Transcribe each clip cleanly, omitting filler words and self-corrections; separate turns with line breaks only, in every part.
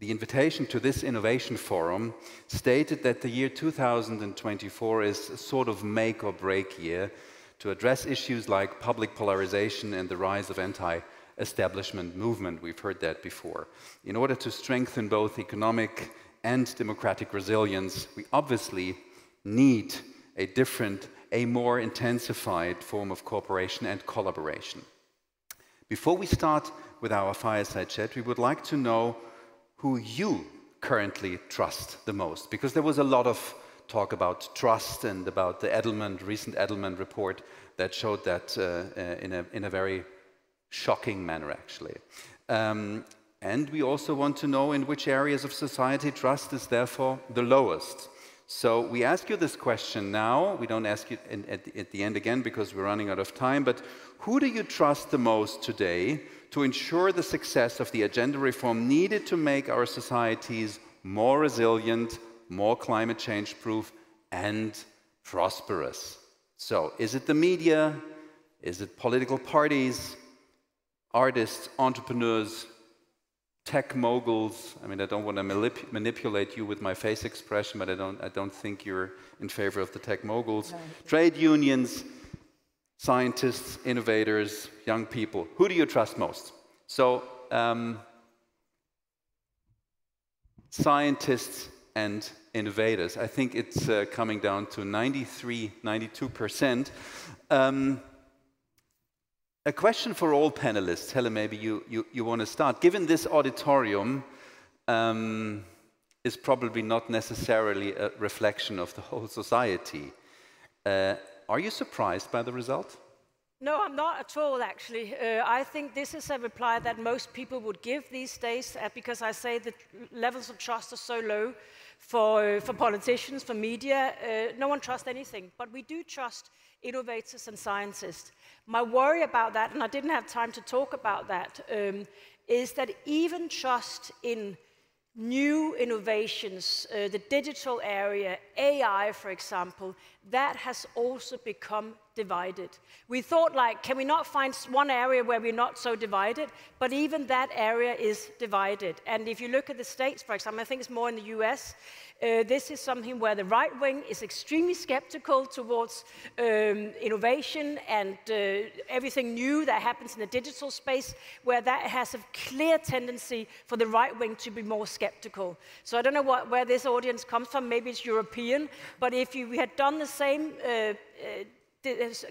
the invitation to this innovation forum stated that the year 2024 is a sort of make or break year to address issues like public polarization and the rise of anti-establishment movement. We've heard that before. In order to strengthen both economic and democratic resilience, we obviously need a more intensified form of cooperation and collaboration. Before we start with our fireside chat, we would like to know who you currently trust the most, because there was a lot of talk about trust and about the recent Edelman report that showed that in a very shocking manner, actually. And we also want to know in which areas of society trust is therefore the lowest. So we ask you this question now. We don't ask it at the end again because we're running out of time, but who do you trust the most today to ensure the success of the agenda reform needed to make our societies more resilient, more climate change proof, and prosperous? So is it the media? Is it political parties, artists, entrepreneurs, tech moguls? I mean, I don't want to manipulate you with my face expression, but I don't think you're in favor of the tech moguls. No. Trade unions, scientists, innovators, young people. Who do you trust most? So, scientists and innovators. I think it's coming down to 93, 92%. A question for all panelists. Helle, maybe you want to start. Given this auditorium is probably not necessarily a reflection of the whole society, are you surprised by the result?
No, I'm not at all, actually. I think this is a reply that most people would give these days, because I say the levels of trust are so low for politicians, for media. No one trusts anything, but we do trust innovators and scientists. My worry about that, and I didn't have time to talk about that, is that even trust in new innovations, the digital area, AI, for example, that has also become divided. We thought, like, can we not find one area where we're not so divided? But even that area is divided. And if you look at the States, for example, I think it's more in the US, this is something where the right wing is extremely skeptical towards innovation and everything new that happens in the digital space, where that has a clear tendency for the right wing to be more skeptical. So I don't know where this audience comes from. Maybe it's European, but if we had done the same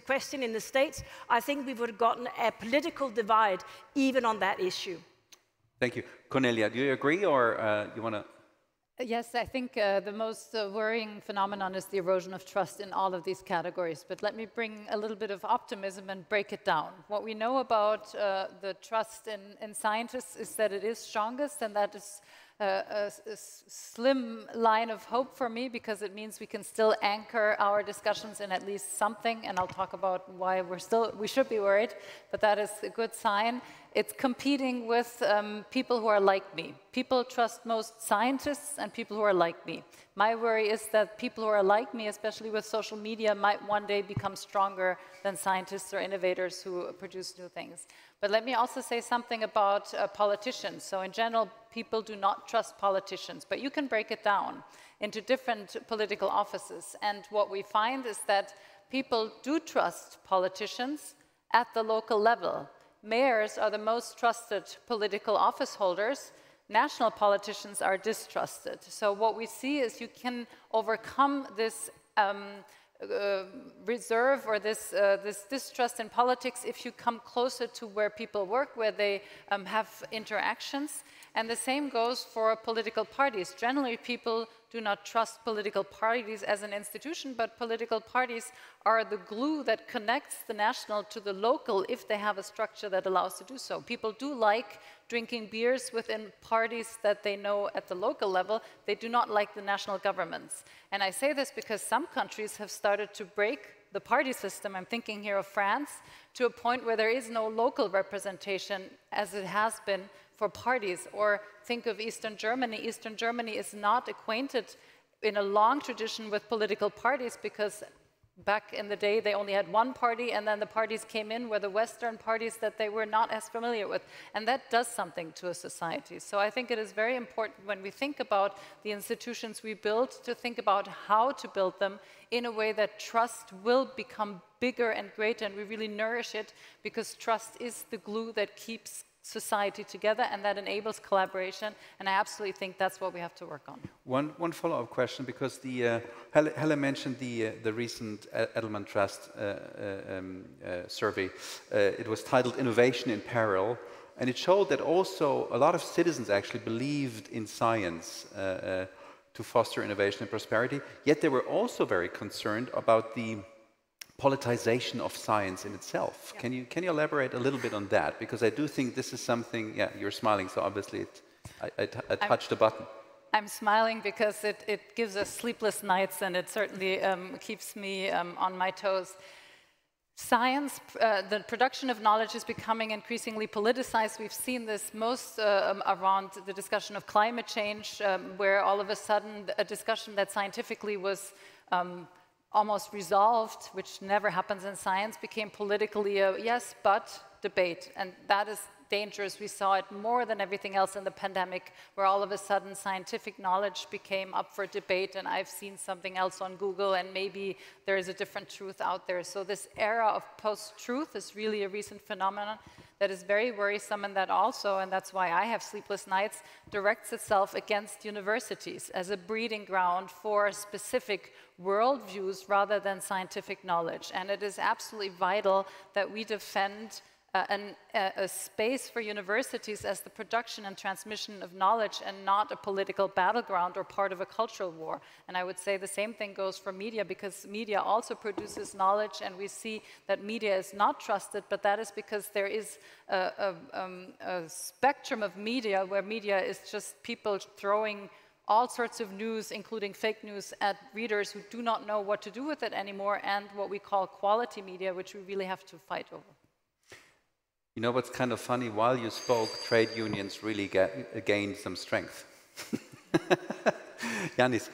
question in the States, I think we would have gotten a political divide even on that issue.
Thank you. Cornelia, do you agree, or you want to?
Yes, I think the most worrying phenomenon is the erosion of trust in all of these categories. But let me bring a little bit of optimism and break it down. What we know about the trust in scientists is that it is strongest, and that is a slim line of hope for me, because it means we can still anchor our discussions in at least something, and I'll talk about why we should be worried, but that is a good sign. It's competing with people who are like me. People trust most scientists and people who are like me. My worry is that people who are like me, especially with social media, might one day become stronger than scientists or innovators who produce new things. But let me also say something about politicians. So in general, people do not trust politicians, but you can break it down into different political offices. And what we find is that people do trust politicians at the local level. Mayors are the most trusted political office holders. National politicians are distrusted. So what we see is you can overcome this reserve or this distrust in politics if you come closer to where people work, where they have interactions. And the same goes for political parties. Generally, people do not trust political parties as an institution, but political parties are the glue that connects the national to the local if they have a structure that allows to do so. People do like drinking beers within parties that they know at the local level. They do not like the national governments. And I say this because some countries have started to break the party system. I'm thinking here of France, to a point where there is no local representation as it has been for parties. Or think of Eastern Germany. Eastern Germany is not acquainted in a long tradition with political parties because Back in the day, they only had one party, and then the parties came in were the Western parties that they were not as familiar with. And that does something to a society. So I think it is very important when we think about the institutions we build to think about how to build them in a way that trust will become bigger and greater, and we really nourish it, because trust is the glue that keeps society together and that enables collaboration, and I absolutely think that's what we have to work on.
One follow-up question, because the Helle mentioned the recent Edelman Trust survey. It was titled "Innovation in Peril," and it showed that also a lot of citizens actually believed in science to foster innovation and prosperity. Yet they were also very concerned about the politicization of science in itself. Yeah. Can you elaborate a little bit on that? Because I do think this is something, yeah, you're smiling, so obviously I touched a button.
I'm smiling because it gives us sleepless nights, and it certainly keeps me on my toes. Science, the production of knowledge is becoming increasingly politicized. We've seen this most around the discussion of climate change, where all of a sudden a discussion that scientifically was almost resolved, which never happens in science, became politically a yes, but debate. And that is dangerous. We saw it more than everything else in the pandemic, where all of a sudden scientific knowledge became up for debate, and I've seen something else on Google, and maybe there is a different truth out there. So this era of post-truth is really a recent phenomenon that is very worrisome, and that also, and that's why I have sleepless nights, directs itself against universities as a breeding ground for specific worldviews rather than scientific knowledge. And it is absolutely vital that we defend a space for universities as the production and transmission of knowledge, and not a political battleground or part of a cultural war. And I would say the same thing goes for media, because media also produces knowledge, and we see that media is not trusted, but that is because there is a spectrum of media where media is just people throwing all sorts of news, including fake news, at readers who do not know what to do with it anymore, and what we call quality media, which we really have to fight over.
You know what's kind of funny? While you spoke, trade unions really gained some strength. Yanis,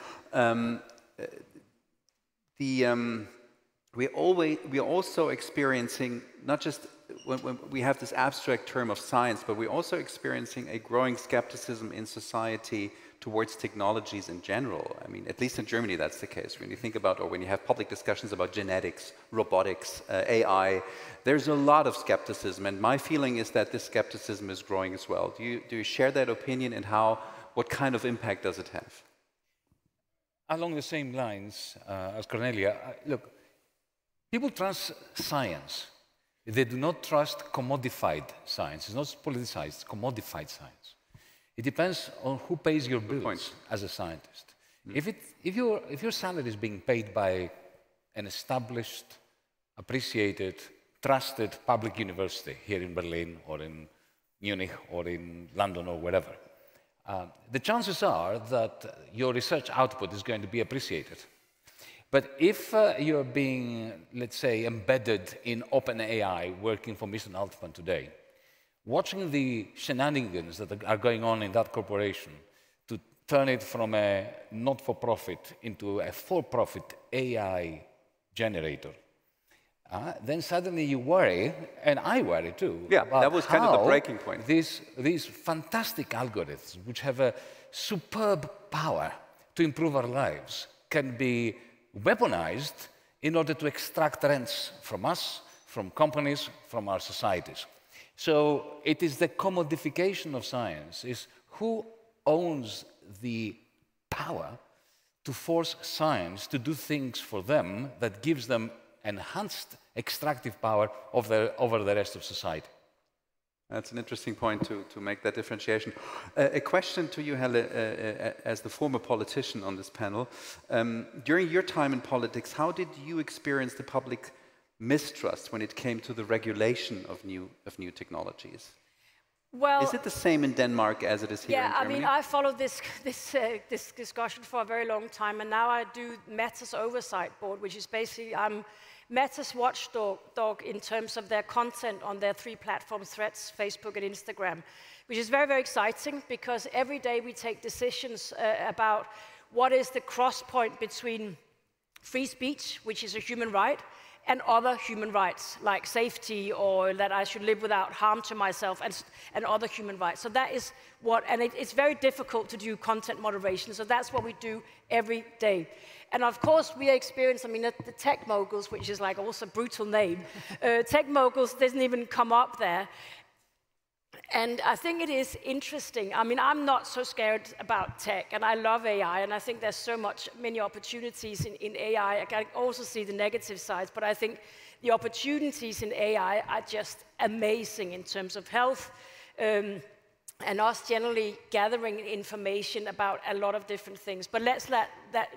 we're also experiencing, not just when we have this abstract term of science, but we're also experiencing a growing skepticism in society towards technologies in general. I mean, at least in Germany, that's the case. When you think about, or when you have public discussions about genetics, robotics, AI, there's a lot of skepticism. And my feeling is that this skepticism is growing as well. Do you share that opinion, and what kind of impact does it have?
Along the same lines as Cornelia, look, people trust science. They do not trust commodified science. It's not politicized, it's commodified science. It depends on who pays your bills as a scientist. Mm. If your salary is being paid by an established, appreciated, trusted public university here in Berlin or in Munich or in London or wherever, the chances are that your research output is going to be appreciated. But if you're being, let's say, embedded in OpenAI, working for Mr. Altman today, watching the shenanigans that are going on in that corporation to turn it from a not-for-profit into a for-profit AI generator, then suddenly you worry, and I worry too.
Yeah, that was kind of the breaking point.
These fantastic algorithms, which have a superb power to improve our lives, can be weaponized in order to extract rents from us, from companies, from our societies. So it is the commodification of science, is who owns the power to force science to do things for them that gives them enhanced extractive power over the rest of society.
That's an interesting point to make that differentiation. A question to you, Helle, as the former politician on this panel. During your time in politics, how did you experience the public mistrust when it came to the regulation of new technologies?
Well,
is it the same in Denmark as it is here in Germany?
Yeah, I mean, I followed this discussion for a very long time, and now I do Meta's Oversight board, which is basically Meta's watchdog in terms of their content on their 3 platforms, Threads, Facebook, and Instagram, which is very, very exciting, because every day we take decisions about what is the cross point between free speech, which is a human right, and other human rights, like safety or that I should live without harm to myself and other human rights. So that is what, and it's very difficult to do content moderation, so that's what we do every day. And of course, we experience, I mean, the tech moguls, which is like also a brutal name, tech moguls doesn't even come up there. And I think it is interesting. I mean, I'm not so scared about tech, and I love AI, and I think there's so many opportunities in AI. I can also see the negative sides, but I think the opportunities in AI are just amazing in terms of health, and us generally gathering information about a lot of different things. But let's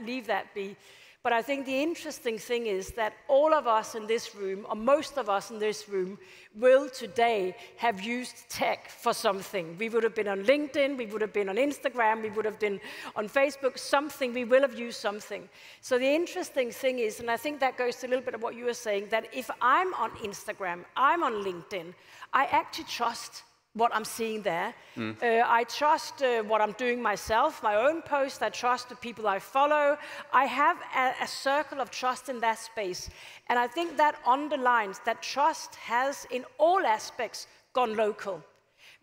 leave that be. But I think the interesting thing is that all of us in this room, or most of us in this room, will today have used tech for something. We would have been on LinkedIn, we would have been on Instagram, we would have been on Facebook, something, we will have used something. So the interesting thing is, and I think that goes to a little bit of what you were saying, that if I'm on Instagram, I'm on LinkedIn, I actually trust what I'm seeing there. I trust what I'm doing myself, my own post. I trust the people I follow. I have a circle of trust in that space. And I think that underlines that trust has, in all aspects, gone local.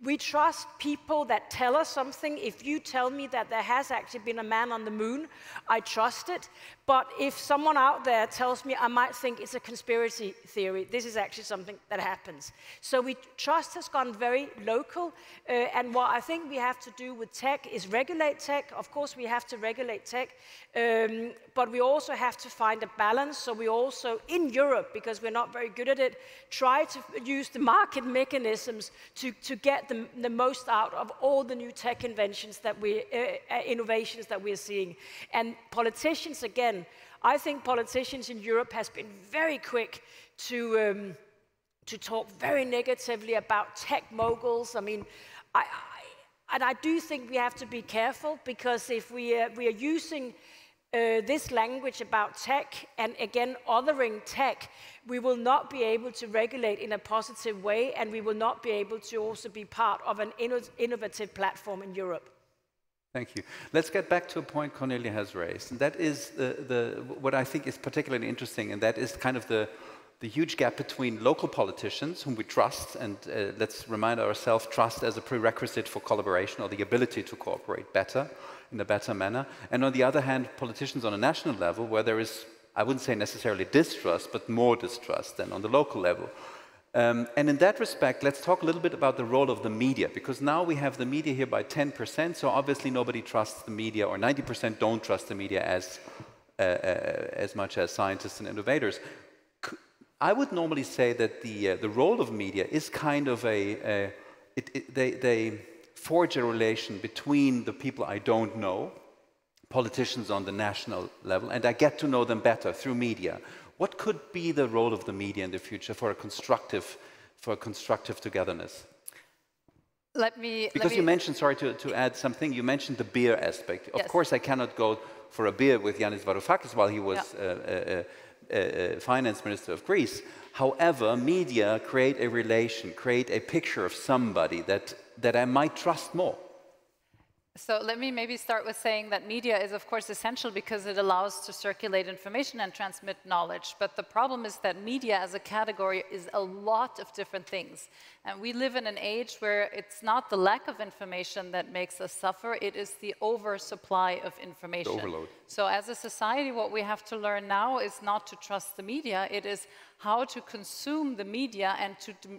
We trust people that tell us something. If you tell me that there has actually been a man on the moon, I trust it. But if someone out there tells me, I might think it's a conspiracy theory. This is actually something that happens. So trust has gone very local. And what I think we have to do with tech is regulate tech. Of course, we have to regulate tech. But we also have to find a balance. So we also, in Europe, because we're not very good at it, try to use the market mechanisms to get the most out of all the new tech innovations that we're seeing. And politicians, again, I think politicians in Europe has been very quick to talk very negatively about tech moguls. I mean, I do think we have to be careful, because if we are using this language about tech, and again, othering tech, we will not be able to regulate in a positive way, and we will not be able to also be part of an innovative platform in Europe.
Thank you. Let's get back to a point Cornelia has raised, and that is what I think is particularly interesting, and that is kind of the huge gap between local politicians, whom we trust, and let's remind ourselves, trust as a prerequisite for collaboration, or the ability to cooperate better, in a better manner, and on the other hand, politicians on a national level, where there is, I wouldn't say necessarily distrust, but more distrust than on the local level. And in that respect, let's talk a little bit about the role of the media, because now we have the media here by 10%, so obviously nobody trusts the media, or 90% don't trust the media as much as scientists and innovators. I would normally say that the role of media is kind of they forge a relation between the people I don't know, politicians on the national level, and I get to know them better through media. What could be the role of the media in the future for a constructive togetherness? You mentioned, sorry to add something, you mentioned the beer aspect. Of course, I cannot go for a beer with Yanis Varoufakis while he was finance minister of Greece. However, media create a relation, create a picture of somebody that I might trust more.
So let me maybe start with saying that media is, of course, essential because it allows to circulate information and transmit knowledge. But the problem is that media as a category is a lot of different things. And we live in an age where it's not the lack of information that makes us suffer, it is the oversupply of information.
The overload.
So as a society, what we have to learn now is not to trust the media, it is how to consume the media and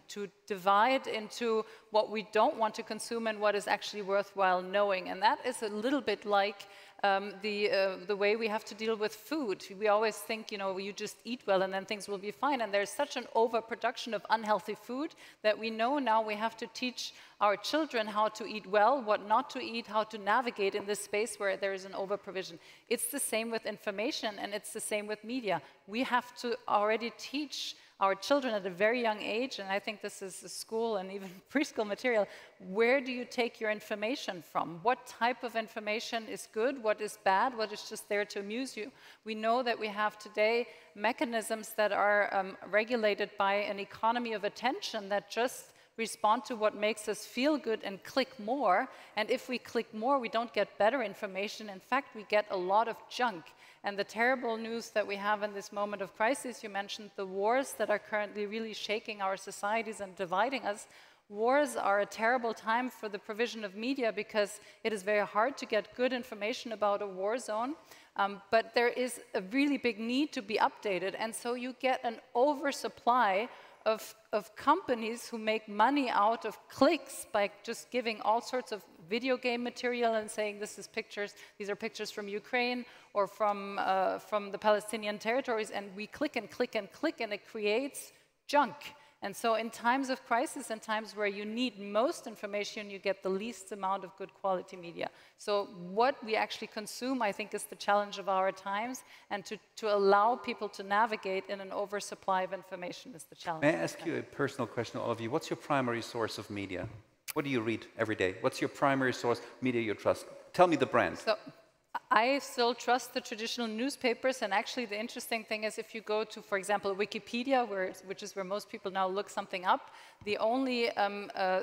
to divide into what we don't want to consume and what is actually worthwhile knowing. And that is a little bit like the way we have to deal with food. We always think, you know, you just eat well and then things will be fine. And there's such an overproduction of unhealthy food that we know now we have to teach our children how to eat well, what not to eat, how to navigate in this space where there is an overprovision. It's the same with information, and it's the same with media. We have to already teach our children at a very young age, and I think this is school and even preschool material, where do you take your information from? What type of information is good? What is bad? What is just there to amuse you? We know that we have today mechanisms that are regulated by an economy of attention that just respond to what makes us feel good and click more. And if we click more, we don't get better information. In fact, we get a lot of junk. And the terrible news that we have in this moment of crisis, you mentioned the wars that are currently really shaking our societies and dividing us. Wars are a terrible time for the provision of media because it is very hard to get good information about a war zone. But there is a really big need to be updated. And so you get an oversupply of companies who make money out of clicks by just giving all sorts of video game material and saying this is pictures, these are pictures from Ukraine or from the Palestinian territories, and we click and click and click, and it creates junk. And so in times of crisis and times where you need most information, you get the least amount of good quality media. So what we actually consume, I think, is the challenge of our times, and to allow people to navigate in an oversupply of information is the challenge.
May I ask you a personal question, all of you? What's your primary source of media? What do you read every day? What's your primary source media you trust? Tell me the brand.
So, I still trust the traditional newspapers, and actually the interesting thing is if you go to, for example, Wikipedia, which is where most people now look something up, the only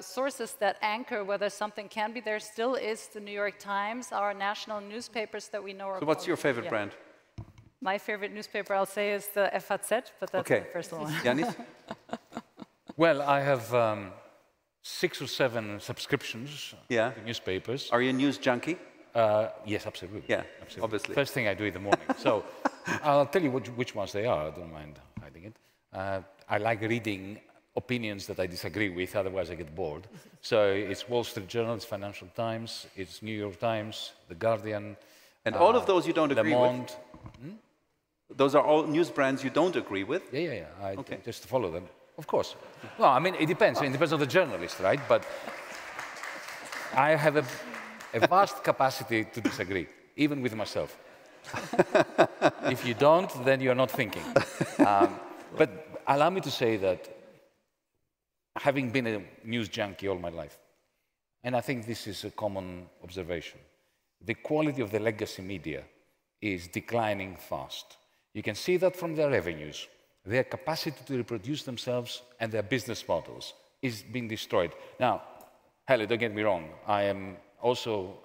sources that anchor whether something can be there still is the New York Times, our national newspapers that we know are.
So what's your favorite brand?
My favorite newspaper, I'll say, is the FAZ, but that's my personal one.
Yanis?
Well, I have 6 or 7 subscriptions to newspapers.
Are you a news junkie?
Yes, absolutely.
Yeah,
absolutely.
obviously.
First thing I do in the morning. So I'll tell you which ones they are. I don't mind hiding it. I like reading opinions that I disagree with, otherwise I get bored. So it's Wall Street Journal, it's Financial Times, it's New York Times, The Guardian.
And all of those you don't agree with?
Hmm?
Those are all news brands you don't agree with?
Yeah. I just follow them, of course. Well, I mean, it depends. It depends on the journalist, right? But I have a vast capacity to disagree, even with myself. If you don't, then you're not thinking. But allow me to say that having been a news junkie all my life, and I think this is a common observation, the quality of the legacy media is declining fast. You can see that from their revenues. Their capacity to reproduce themselves and their business models is being destroyed. Now, Helle, don't get me wrong, I am also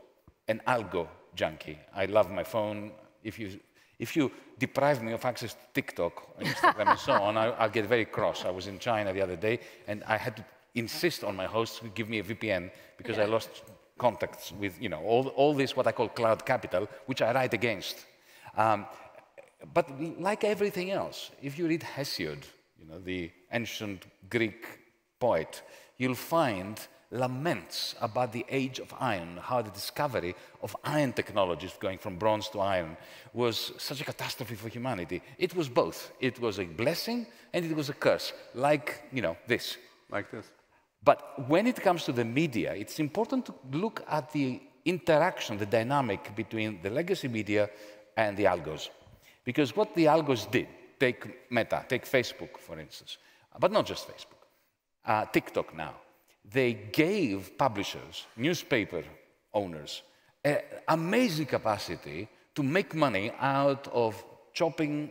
an algo junkie. I love my phone. If you deprive me of access to TikTok, Instagram, and so on, I'll get very cross. I was in China the other day, and I had to insist on my host to give me a VPN because I lost contacts with, all this what I call cloud capital, which I write against. But like everything else, if you read Hesiod, the ancient Greek poet, you'll find laments about the age of iron, how the discovery of iron technologies going from bronze to iron was such a catastrophe for humanity. It was both. It was a blessing and it was a curse, like, this.
Like this.
But when it comes to the media, it's important to look at the interaction, the dynamic between the legacy media and the algos. Because what the algos did, take Meta, take Facebook, for instance, but not just Facebook, TikTok now, they gave publishers, newspaper owners, an amazing capacity to make money out of chopping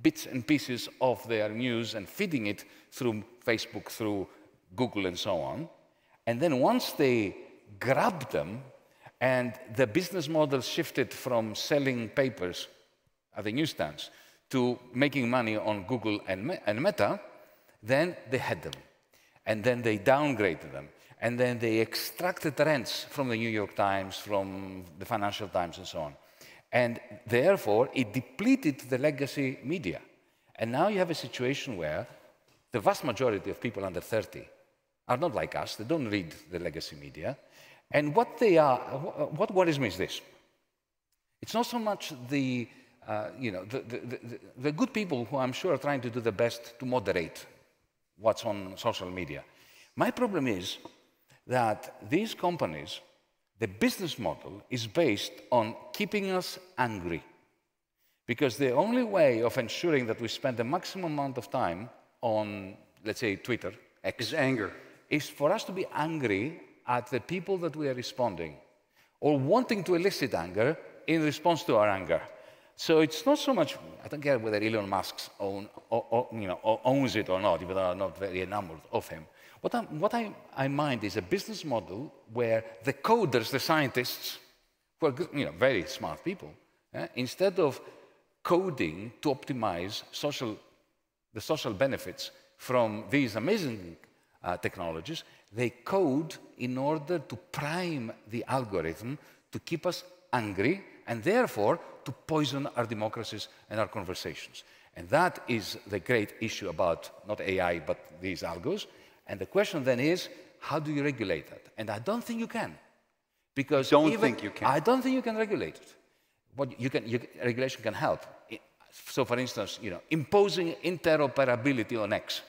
bits and pieces of their news and feeding it through Facebook, through Google, and so on. And then once they grabbed them and the business model shifted from selling papers at the newsstands to making money on Google and Meta, then they had them. And then they downgraded them. And then they extracted rents from the New York Times, from the Financial Times, and so on. And therefore, it depleted the legacy media. And now you have a situation where the vast majority of people under 30 are not like us. They don't read the legacy media. And what what worries me is this. It's not so much the good people who I'm sure are trying to do the best to moderate what's on social media. My problem is that these companies, the business model is based on keeping us angry. Because the only way of ensuring that we spend the maximum amount of time on, let's say, Twitter, X,
is anger,
is for us to be angry at the people that we are responding, or wanting to elicit anger in response to our anger. So it's not so much, I don't care whether Elon Musk owns it or not, even though I'm not very enamored of him. I mind is a business model where the coders, the scientists, who are very smart people, instead of coding to optimize the social benefits from these amazing technologies, they code in order to prime the algorithm to keep us angry and therefore to poison our democracies and our conversations. And that is the great issue about not AI, but these algos. And the question then is, how do you regulate that? And I don't think you can. Because I don't think you can regulate it. What regulation can help. So for instance, imposing interoperability on X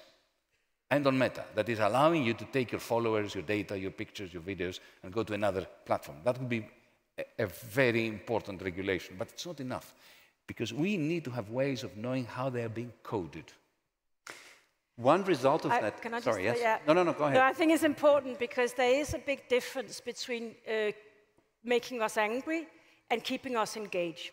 and on Meta, that is allowing you to take your followers, your data, your pictures, your videos, and go to another platform. That would be a very important regulation, but it's not enough, because we need to have ways of knowing how they are being coded.
One result of that...
Can I just
sorry, yes?
Yeah.
No, go ahead.
No, I think it's important because there is a big difference between making us angry and keeping us engaged.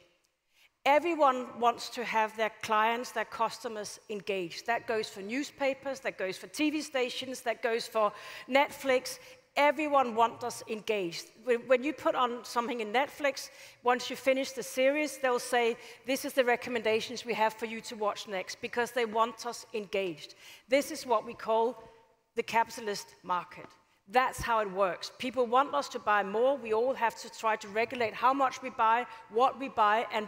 Everyone wants to have their clients, their customers engaged. That goes for newspapers, that goes for TV stations, that goes for Netflix. Everyone wants us engaged. When you put on something in Netflix, once you finish the series, they'll say, this is the recommendations we have for you to watch next, because they want us engaged. This is what we call the capitalist market. That's how it works. People want us to buy more. We all have to try to regulate how much we buy, what we buy, and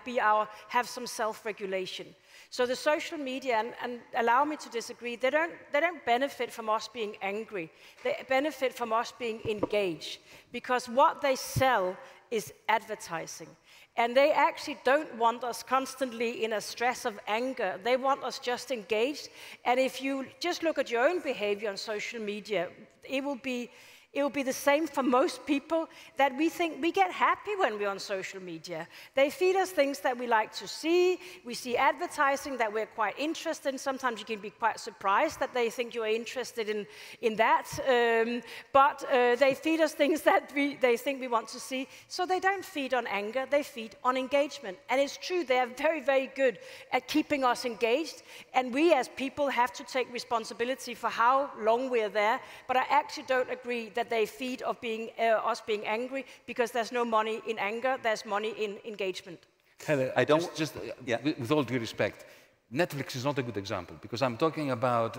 have some self-regulation. So the social media, and allow me to disagree, they don't benefit from us being angry. They benefit from us being engaged, because what they sell is advertising. And they actually don't want us constantly in a stress of anger. They want us just engaged. And if you just look at your own behavior on social media, it will be the same for most people, that we think we get happy when we're on social media. They feed us things that we like to see. We see advertising that we're quite interested in. Sometimes you can be quite surprised that they think you're interested in that. But they feed us things that they think we want to see. So they don't feed on anger, they feed on engagement. And it's true, they are very, very good at keeping us engaged. And we as people have to take responsibility for how long we're there. But I actually don't agree that they feed of us being angry, because there's no money in anger, there's money in engagement.
Helle, with all due respect, Netflix is not a good example, because I'm talking about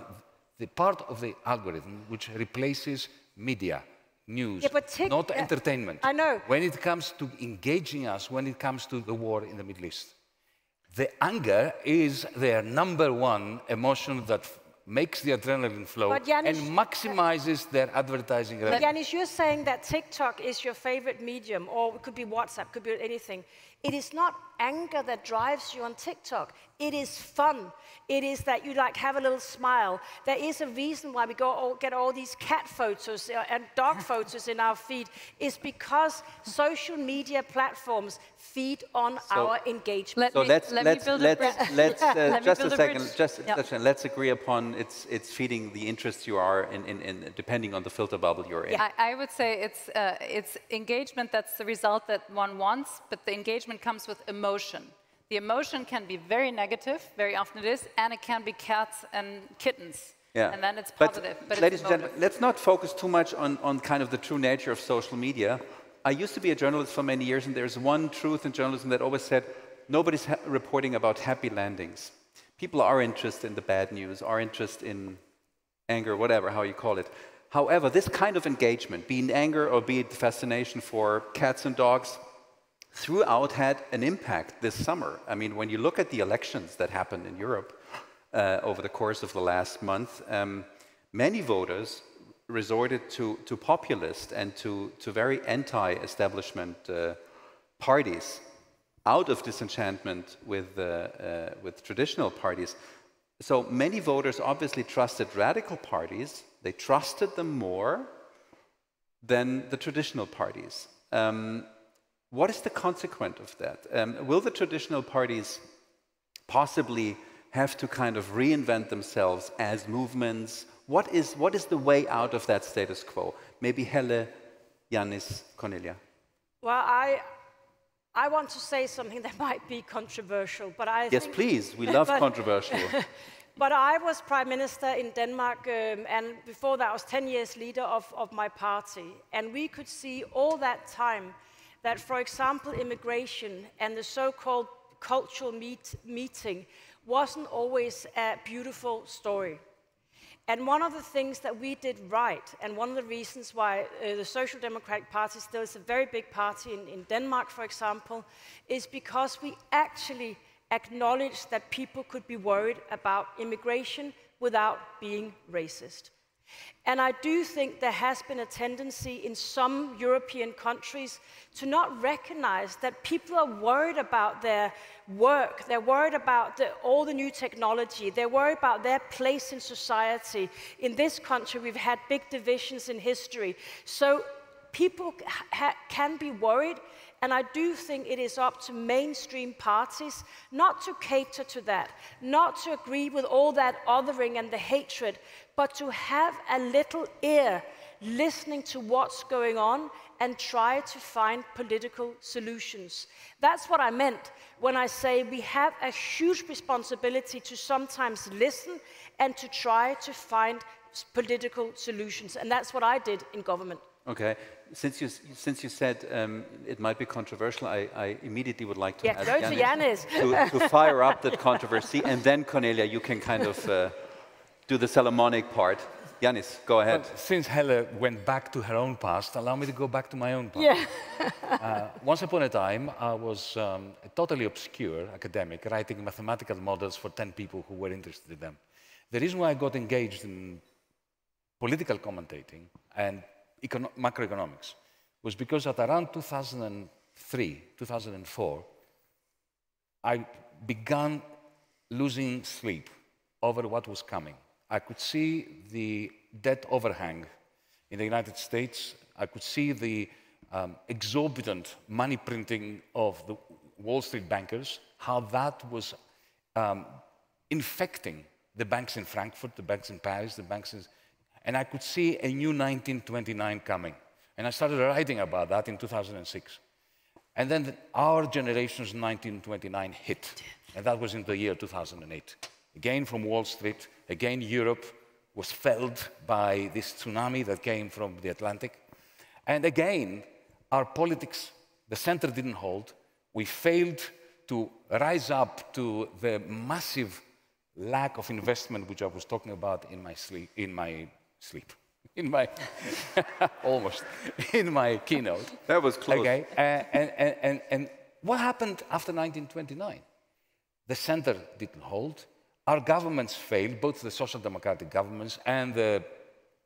the part of the algorithm which replaces media, news, not entertainment.
I know.
When it comes to engaging us, when it comes to the war in the Middle East, the anger is their #1 emotion that makes the adrenaline flow, Yanis, and maximizes their advertising revenue.
Yanis, you're saying that TikTok is your favorite medium, or it could be WhatsApp, could be anything. It is not anger that drives you on TikTok. It is fun. It is that you have a little smile. There is a reason why we get all these cat photos and dog photos in our feed. It's because social media platforms feed on our engagement.
Let's agree upon it's feeding the interest you are in depending on the filter bubble you're in.
I would say it's engagement that's the result that one wants, but the engagement comes with emotion. The emotion can be very negative, very often it is, and it can be cats and kittens. Yeah. And then it's positive. But
ladies and gentlemen, let's not focus too much on kind of the true nature of social media. I used to be a journalist for many years, and there's one truth in journalism that always said, nobody's reporting about happy landings. People are interested in the bad news, are interested in anger, whatever, how you call it. However, this kind of engagement, be it anger or be it fascination for cats and dogs, throughout had an impact this summer. I mean, when you look at the elections that happened in Europe over the course of the last month, many voters resorted to populist and to very anti-establishment parties out of disenchantment with traditional parties. So many voters obviously trusted radical parties. They trusted them more than the traditional parties. What is the consequence of that? Will the traditional parties possibly have to kind of reinvent themselves as movements? What is the way out of that status quo? Maybe Helle, Yanis, Cornelia.
Well, I want to say something that might be controversial, but I
think... Yes, please. We love controversial.
But I was Prime Minister in Denmark, and before that I was 10 years leader of my party. And we could see all that time that, for example, immigration and the so-called cultural meeting wasn't always a beautiful story. And one of the things that we did right, and one of the reasons why the Social Democratic Party still is a very big party in Denmark, for example, is because we actually acknowledged that people could be worried about immigration without being racist. And I do think there has been a tendency in some European countries to not recognize that people are worried about their work, they're worried about all the new technology, they're worried about their place in society. In this country, we've had big divisions in history. So people can be worried, and I do think it is up to mainstream parties not to cater to that, not to agree with all that othering and the hatred, but to have a little ear listening to what's going on and try to find political solutions. That's what I meant when I say we have a huge responsibility to sometimes listen and to try to find political solutions. And that's what I did in government.
Okay, since you said it might be controversial, I immediately would like to ask
go to Yanis
to fire up that controversy, and then Cornelia, you can kind of do the Solomonic part. Yanis, go ahead.
Well, since Helle went back to her own past, allow me to go back to my own past.
Yeah.
Once upon a time, I was a totally obscure academic writing mathematical models for 10 people who were interested in them. The reason why I got engaged in political commentating and macroeconomics was because at around 2003, 2004, I began losing sleep over what was coming. I could see the debt overhang in the United States. I could see the exorbitant money printing of the Wall Street bankers, how that was infecting the banks in Frankfurt, the banks in Paris, the banks in... And I could see a new 1929 coming. And I started writing about that in 2006. And then our generation's 1929 hit. And that was in the year 2008. Again from Wall Street, again Europe was felled by this tsunami that came from the Atlantic. And again, our politics, the center didn't hold. We failed to rise up to the massive lack of investment which I was talking about in my almost, in my keynote.
That was close.
Okay, and what happened after 1929? The center didn't hold. Our governments failed, both the social democratic governments and the,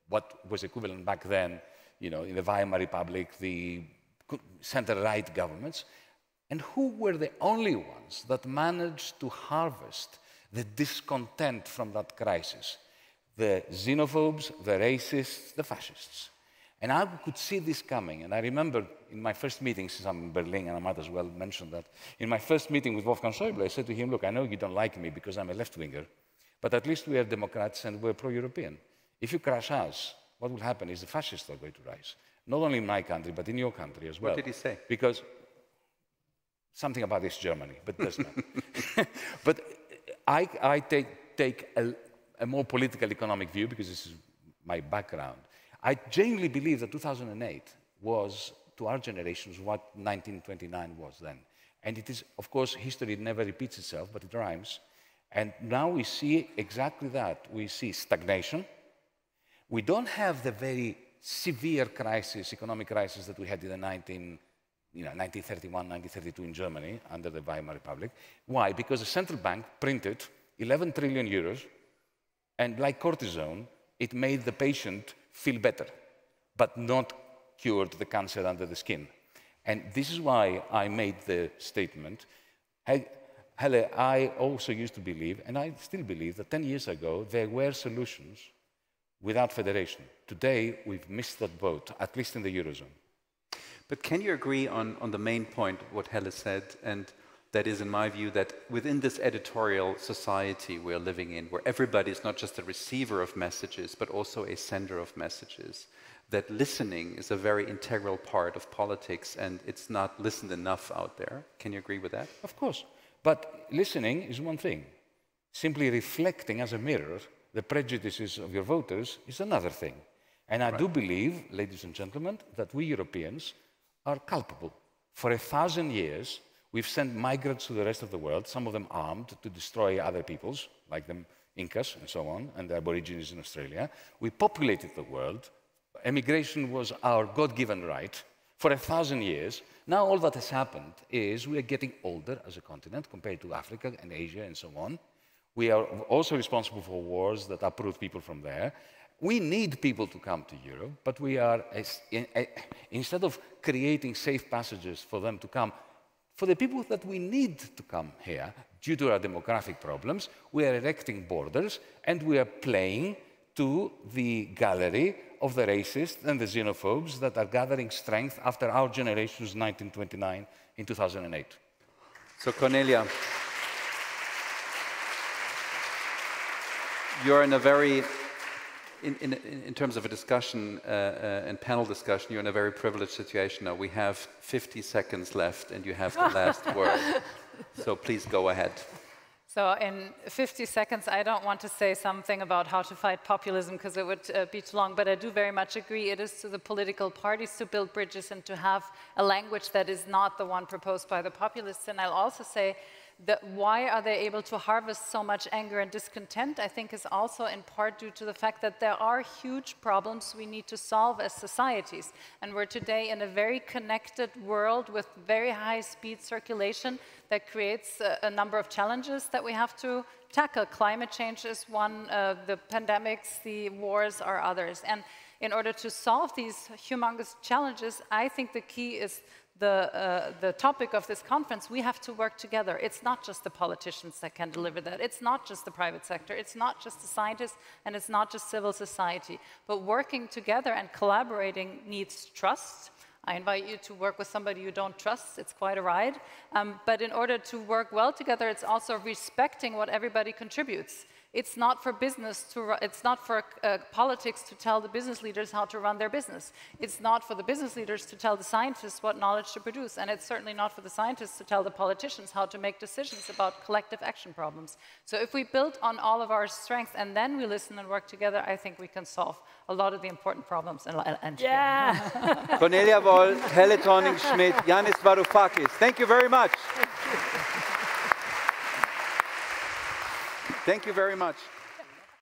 what was equivalent back then, you know, in the Weimar Republic, the center-right governments. And who were the only ones that managed to harvest the discontent from that crisis? The xenophobes, the racists, the fascists. And I could see this coming. And I remember in my first meeting, since I'm in Berlin, and I might as well mention that, in my first meeting with Wolfgang Schäuble, I said to him, look, I know you don't like me because I'm a left-winger, but at least we are Democrats and we're pro-European. If you crush us, what will happen is the fascists are going to rise. Not only in my country, but in your country as well.
What did he say?
Because something about East Germany, but does not. But I take a more political economic view, because this is my background. I genuinely believe that 2008 was, to our generations, what 1929 was then. And it is, of course, history never repeats itself, but it rhymes. And now we see exactly that. We see stagnation. We don't have the very severe crisis, economic crisis that we had in the 1931, 1932 in Germany under the Weimar Republic. Why? Because the central bank printed 11 trillion euros, and like cortisone, it made the patient feel better, but not cured the cancer under the skin. And this is why I made the statement. Helle, I also used to believe, and I still believe, that 10 years ago there were solutions without federation. Today, we've missed that boat, at least in the Eurozone.
But can you agree on the main point, what Helle said, and that is, in my view, that within this editorial society we're living in, where everybody is not just a receiver of messages, but also a sender of messages, that listening is a very integral part of politics, and it's not listened enough out there. Can you agree with that?
Of course. But listening is one thing. Simply reflecting as a mirror the prejudices of your voters is another thing. And I do believe, ladies and gentlemen, that we Europeans are culpable. For 1,000 years, we've sent migrants to the rest of the world, some of them armed, to destroy other peoples, like the Incas and so on, and the Aborigines in Australia. We populated the world. Emigration was our God-given right for 1,000 years. Now all that has happened is we are getting older as a continent compared to Africa and Asia and so on. We are also responsible for wars that uproot people from there. We need people to come to Europe, but we are, instead of creating safe passages for them to come, for the people that we need to come here, due to our demographic problems, we are erecting borders and we are playing to the gallery of the racists and the xenophobes that are gathering strength after our generation's 1929 in 2008.
So, Cornelia, you're in a very, in terms of a discussion and panel discussion, you're in a very privileged situation now. We have 50 seconds left and you have the last word. So please go ahead.
So in 50 seconds, I don't want to say something about how to fight populism because it would be too long, but I do very much agree it is to the political parties to build bridges and to have a language that is not the one proposed by the populists. And I'll also say that why are they able to harvest so much anger and discontent, I think is also in part due to the fact that there are huge problems we need to solve as societies. And we're today in a very connected world with very high speed circulation that creates a number of challenges that we have to tackle. Climate change is one, the pandemics, the wars are others. And in order to solve these humongous challenges, I think the key is the topic of this conference. We have to work together. It's not just the politicians that can deliver that. It's not just the private sector. It's not just the scientists, and it's not just civil society. But working together and collaborating needs trust. I invite you to work with somebody you don't trust. It's quite a ride. But in order to work well together, it's also respecting what everybody contributes. It's not for business to, it's not for politics to tell the business leaders how to run their business. It's not for the business leaders to tell the scientists what knowledge to produce. And it's certainly not for the scientists to tell the politicians how to make decisions about collective action problems. So if we build on all of our strengths and then we listen and work together, I think we can solve a lot of the important problems. And
yeah.
Cornelia Woll, Helle Thorning-Schmidt, Yanis Varoufakis, thank you very much. Thank you very much.